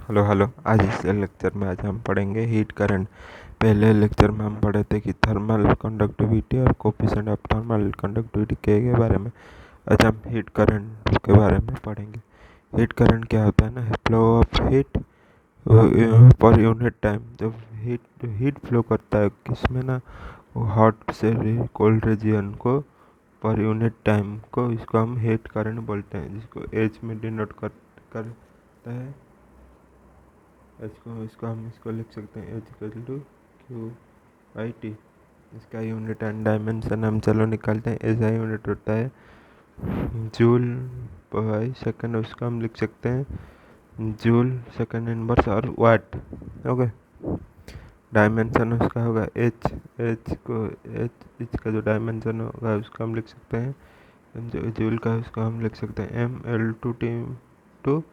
Hello hello. आज इस lecture में हम पढ़ेंगे हीट करंट। पहले लेक्चर में हम पढ़े थे कि थर्मल कंडक्टिविटी और कोफिशिएंट ऑफ थर्मल कंडक्टिविटी के बारे में। आज हम हीट करंट के बारे में पढ़ेंगे। हीट करंट क्या होता है ना, flow of heat per unit time. जब हीट हीट फ्लो करता है किसमें ना, हॉट से कोल्ड रीजन को पर यूनिट टाइम को, इसको हम हीट करंट बोलते हैं, जिसको एच में डिनोट करता है। इसको हम लिख सकते हैं H equal to Q by T. इसका यूनिट एंड डायमेंशन हम चलो निकालते हैं। ऐसा यूनिट होता है जूल बाई सेकंड, उसका हम लिख सकते हैं जूल सेकंड इनवर्स और वाट। ओके, डायमेंशन उसका होगा एच। एच का जो डायमेंशन होगा उसका हम लिख सकते हैं, जो जूल का उसका हम लिख सकते हैं M L two T two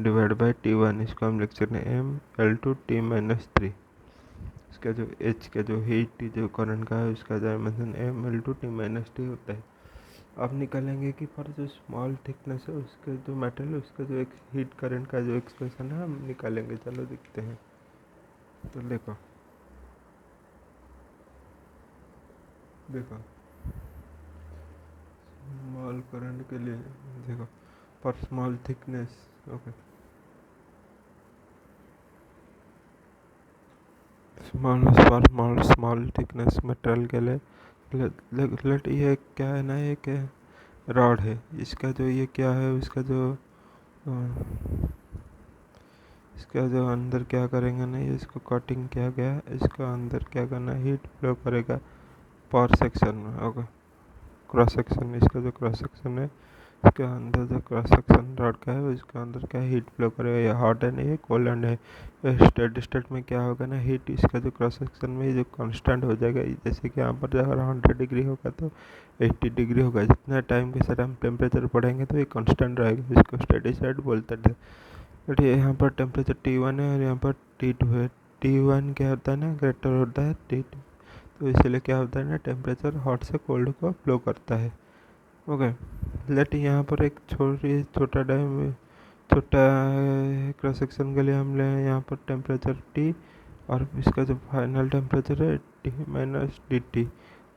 divide by T one. इसको हम लिख सकते हैं M L two T minus three. इसका जो एच का जो हीट जो करंट का है उसका dimension M L two T minus T होता है। अब निकालेंगे कि फॉर जो स्मॉल थिकनेस है उसके जो मेटल है उसका जो एक हीट करंट का जो एक्सप्रेशन है हम निकालेंगे। चलो देखते हैं। तो देखो देखो स्मॉल करंट के लिए देखो, for small thickness. Okay, small thickness material के लिए लेट ये क्या है ना, एक रॉड है। इसका जो ये क्या है, इसका जो अंदर क्या करेंगे ना, ये इसको कटिंग किया गया है। इसका अंदर क्या करना है, हीट फ्लो करेगा पर सेक्शन में। ओके, क्रॉस सेक्शन, इसका जो क्रॉस सेक्शन है इसके अंदर जो क्रॉस सेक्शन रॉड का है इसके अंदर क्या हीट फ्लो करेगा। ये हॉट है नहीं, ये कोल्ड है। स्टेट स्टेट में क्या होगा ना, हीट इसका जो क्रॉस सेक्शन में जो कांस्टेंट हो जाएगा। जैसे कि यहाँ पर अगर 100 डिग्री होगा तो 80 डिग्री होगा। जितना टाइम के साथ हम टेम्परेचर बढ़ाएंगे तो ये कांस्टेंट रहेगा, इसको स्टेडी स्टेट बोलते हैं। बट यहाँ पर टेम्परेचर T1 है और यहाँ पर T2 है। T1 क्या होता है ना, ग्रेटर होता है T2, तो इसलिए क्या होता है ना, टेम्परेचर हॉट से कोल्ड को फ्लो करता है। ओके, लेट यहाँ पर एक छोटा क्रॉस सेक्शन के लिए हम ले यहाँ पर टेम्परेचर T, और इसका जो फाइनल टेम्परेचर है T माइनस dt,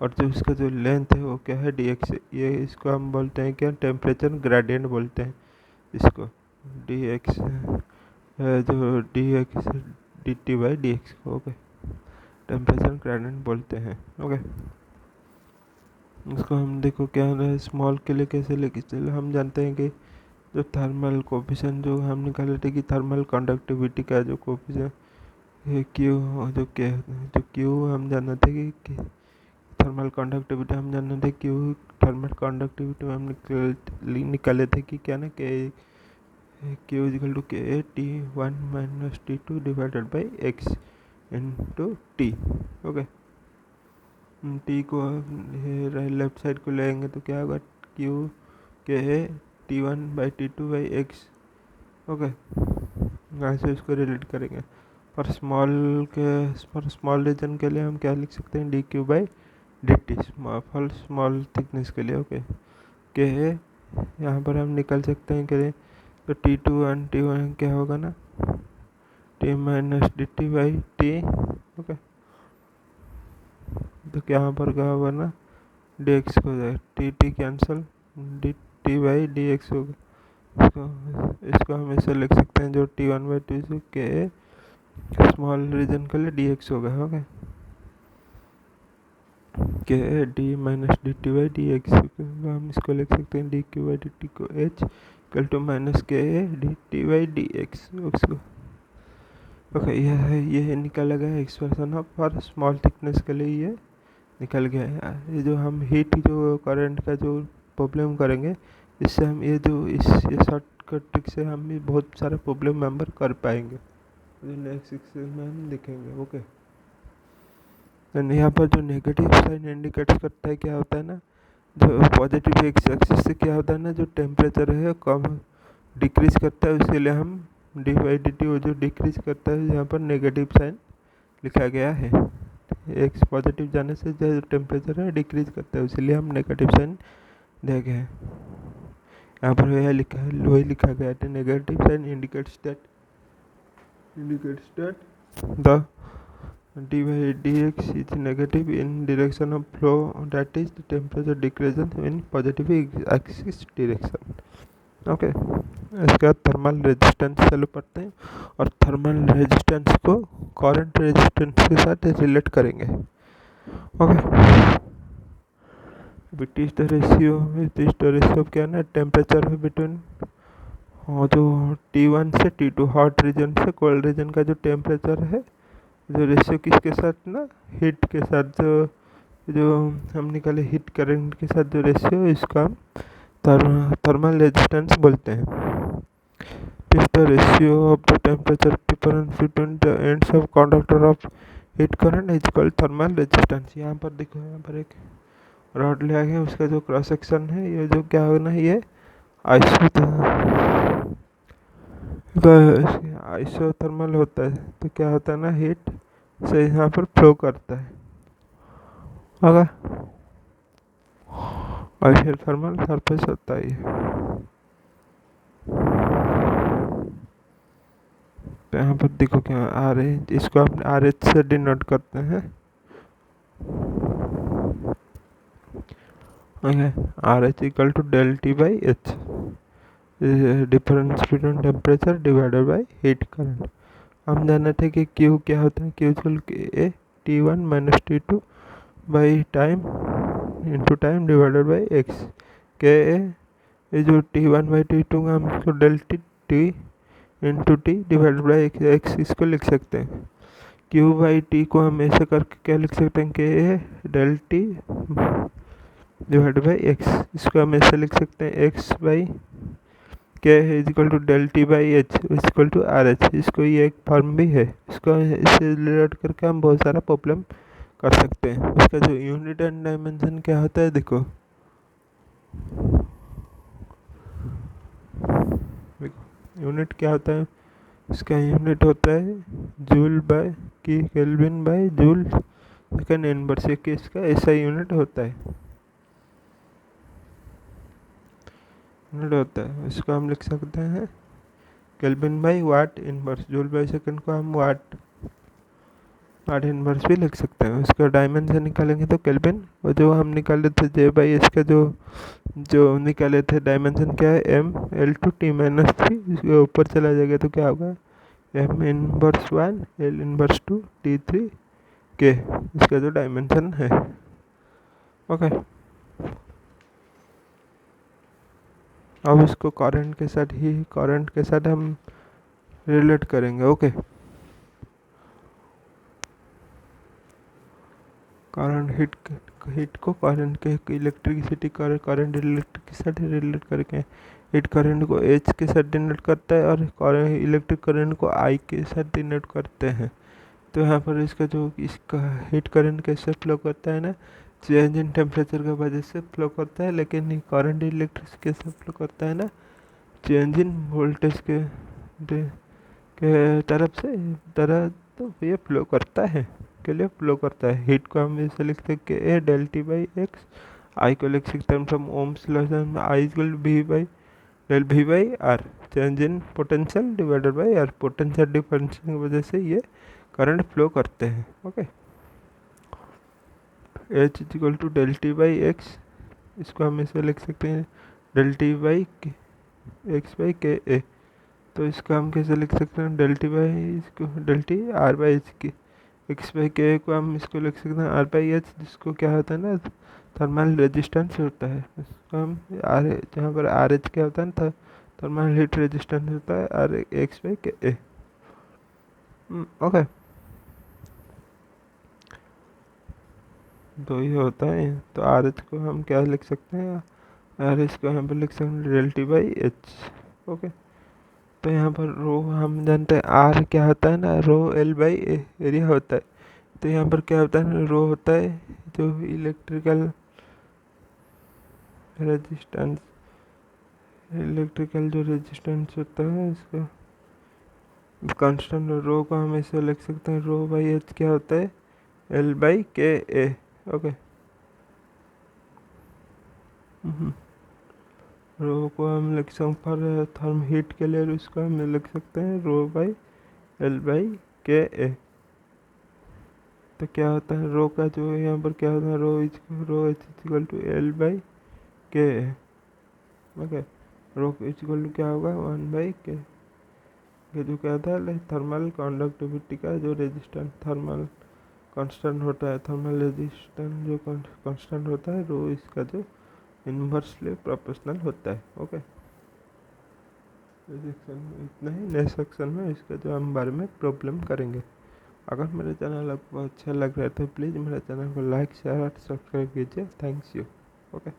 और जो इसका जो लेंथ है वो क्या है, dx। ये इसको हम बोलते हैं क्या, टेम्परेचर ग्रेडियंट बोलते हैं इसको। dx जो dx dt बाई dx को, ओके, टेम्परेचर ग्रेडियंट बोलते हैं। ओके, इसको हम देखो क्या है, स्मॉल के लिए कैसे लेके चले। हम जानते हैं कि जो थर्मल कोफिशिएंट जो हम निकाले थे कि थर्मल कंडक्टिविटी का जो कोफिशिएंट क्यू, जो क्यू हम जानते थे कि थर्मल कंडक्टिविटी हम जानते थे क्यू। थर्मल कंडक्टिविटी में हम निकाले थे कि क्या ना, के क्यू इजिकल टू के T one minus T two divided by x into T. Okay, T को लेफ्ट साइड को लेंगे तो क्या होगा, क्यू के T one by T two by x. Okay, ऐसे इसको रिलेट करेंगे। फॉर स्मॉल रीजन के लिए हम क्या लिख सकते हैं, D Q by D T, for small thickness के लिए। ओके, के यहाँ पर हम निकल सकते हैं करें तो T1 क्या होगा ना, T minus D T by T. Okay, तो यहाँ पर क्या होगा ना, डी एक्स हो जाएगा, T cancel, D T by D x होगा। इसको हम ऐसे लिख सकते हैं, जो T1 बाई टी के स्मॉल रीजन के लिए डी एक्स होगा। ओके, के D minus D T by D x, हम इसको लिख सकते हैं D Q by D T को एच इक्वल टू माइनस के D T by D x. उसको ओके, ये निकाला गया expression of for small thickness के लिए ये निकल गया है। ये जो हम हीट जो करंट का जो प्रॉब्लम करेंगे, इससे हम ये शॉर्टकट ट्रिक से हम भी बहुत सारे प्रॉब्लम मेंबर कर पाएंगे, जो नेक्स्ट सेक्शन में हम देखेंगे। ओके, एंड यहाँ पर जो नेगेटिव साइन इंडिकेट्स करता है क्या होता है ना, जो पॉजिटिव एक्स एक्सिस से क्या होता है ना, जो टेम्परेचर है कम डिक्रीज करता है, उसके हम डी बाई डी टी वो जो डिक्रीज करता है, यहाँ पर नेगेटिव साइन लिखा गया है। एक्स पॉजिटिव जाने से जो टेम्परेचर है डिक्रीज करता है, इसलिए हम नेगेटिव साइन दे गए हैं। यहाँ पर वही लिखा गया है, negative sign indicates that indicates that the dy dx is negative in direction of flow, that is the temperature decreases in positive axis direction. Okay, इसके बाद थर्मल रेजिस्टेंस चलो पढ़ते हैं और थर्मल रेजिस्टेंस को करंट रेजिस्टेंस के साथ relate करेंगे. Okay, it is the ratio, क्या ना टेम्परेचर है बिटवीन जो T1 से T2 हॉट रीजन से कोल्ड रीजन का जो टेम्परेचर है, जो रेशियो किसके साथ ना, हीट के साथ, जो हम निकाले हीट करंट के साथ जो रेशियो, इसका हम थर्मल रेजिस्टेंस बोलते हैं. Is the ratio of the temperature difference between the ends of conductor of heat current is called thermal resistance. यहाँ पर देखो, यहाँ पर एक रॉड लिया गया, उसका जो क्रॉस सेक्शन है, ये जो क्या होना है, ये आइसोथर्मल होता है. तो क्या होता है ना, हीट से यहाँ पर फ्लो करता है. होगा, और फिर थर्मल सरफेस होता है. तो यहाँ पर देखो क्या आर है, इसको हम आर एच से डिनोट करते हैं. R H equal to del T by H, difference between temperature divided by heat current. हम जाने थे कि क्यू क्या होता है, क्यू इक्वल ए T1 माइनस T2 by time into time divided by X. K A जो T1 बाई T2 का हम इसको del T into T divided by x, इसको लिख सकते हैं. क्यू बाई टी को हम ऐसे करके क्या लिख सकते हैं, K A del T divide by x. इसको हम ऐसे लिख सकते हैं, X by K is equal to del T by H is equal to R H. इसको ये एक फॉर्म भी है, इसको इससे रिलेट करके हम बहुत सारा प्रॉब्लम कर सकते हैं. उसका जो यूनिट एंड डायमेंशन क्या होता है, देखो यूनिट क्या होता है, इसका यूनिट होता है जूल बाय की kelvin by joule second inverse. एक इसका ऐसा यूनिट होता है, यूनिट होता है. इसको हम लिख सकते हैं kelvin by what inverse. Joule by second को हम वाट इनवर्स भी लिख सकते हैं. उसका डायमेंशन निकालेंगे तो केल्विन, और जो हम निकाले थे जे बाई इसका जो निकाले थे डायमेंशन क्या है, M L two T minus three. इसके ऊपर चला जाएगा तो क्या होगा, M inverse 1 L inverse 2 T3 के, इसका जो डायमेंशन है. ओके, अब इसको करंट के साथ हम रिलेट करेंगे. ओके, करंट हीट को करंट के इलेक्ट्रिसिटी करंट इलेक्ट्रिक के साथ रिलेट करके हीट करंट को एच के साथ डिनोट करता है और इलेक्ट्रिक करंट को आई के साथ डिनोट करते हैं. तो यहाँ पर इसका हीट करंट कैसे फ्लो करता है ना, चेंज इन टेम्परेचर की वजह से फ्लो करता है. लेकिन करंट इलेक्ट्रिक कैसे फ्लो करता है ना, चेंज इन वोल्टेज के तरह तो ये फ्लो करता है, के लिए फ्लो करता है. हीट को हम ऐसे लिख सकते हैं A del T by x. I को लिख सकते हैं from Ohm's law, I equal V by del V by R. Change in potential divided by R. Potential difference की वजह से ये करंट फ्लो करते हैं. Okay, H is equal to del T by x. इसको हम ऐसे लिख सकते हैं del T by x by K A. तो इसका हम कैसे लिख सकते हैं, डेल टी बाई इसको del T R by H की एक्स बाई के को हम इसको लिख सकते हैं आर बाई एच, जिसको क्या होता है ना, थर्मल रेजिस्टेंस होता है. इसको हम आर, जहाँ पर आर एच क्या होता है ना, थर्मल हीट रेजिस्टेंस होता है are x by K A. Okay, तो ये होता है. तो आर एच को हम क्या लिख सकते हैं, आर एच को हम लिख सकते हैं del T by H. Okay, तो यहाँ पर रो हम जानते हैं आर क्या होता है ना, रो एल बाई एरिया होता है. तो यहाँ पर क्या होता है ना, रो होता है जो इलेक्ट्रिकल जो रेजिस्टेंस होता है, इसका कांस्टेंट. रो को हम ऐसे लिख सकते हैं, रो बाई एच क्या होता है, L by K A. Okay, रो को हम लिख सकते हैं फॉर थर्म हीट के लिए, उसको हम लिख सकते हैं रो by L by K A. तो क्या होता है रो का जो यहाँ पर क्या होता है rho H equal to L by K A. Okay, rho H equal to क्या होगा 1/k। ये जो क्या था थर्मल कंडक्टिविटी का जो रेजिस्टेंस थर्मल कांस्टेंट होता है, थर्मल रेजिस्टेंस जो कांस्टेंट होता है रो इसका जो इन्वर्सली प्रोपोर्शनल होता है। ओके, सेक्शन में इतना ही, नेक्स्ट सेक्शन में इसका जो हम बारे में प्रॉब्लम करेंगे। अगर मेरे चैनल आपको अच्छा लग रहा है तो प्लीज़ मेरे चैनल को लाइक शेयर और सब्सक्राइब कीजिए। Thanks you. ओके।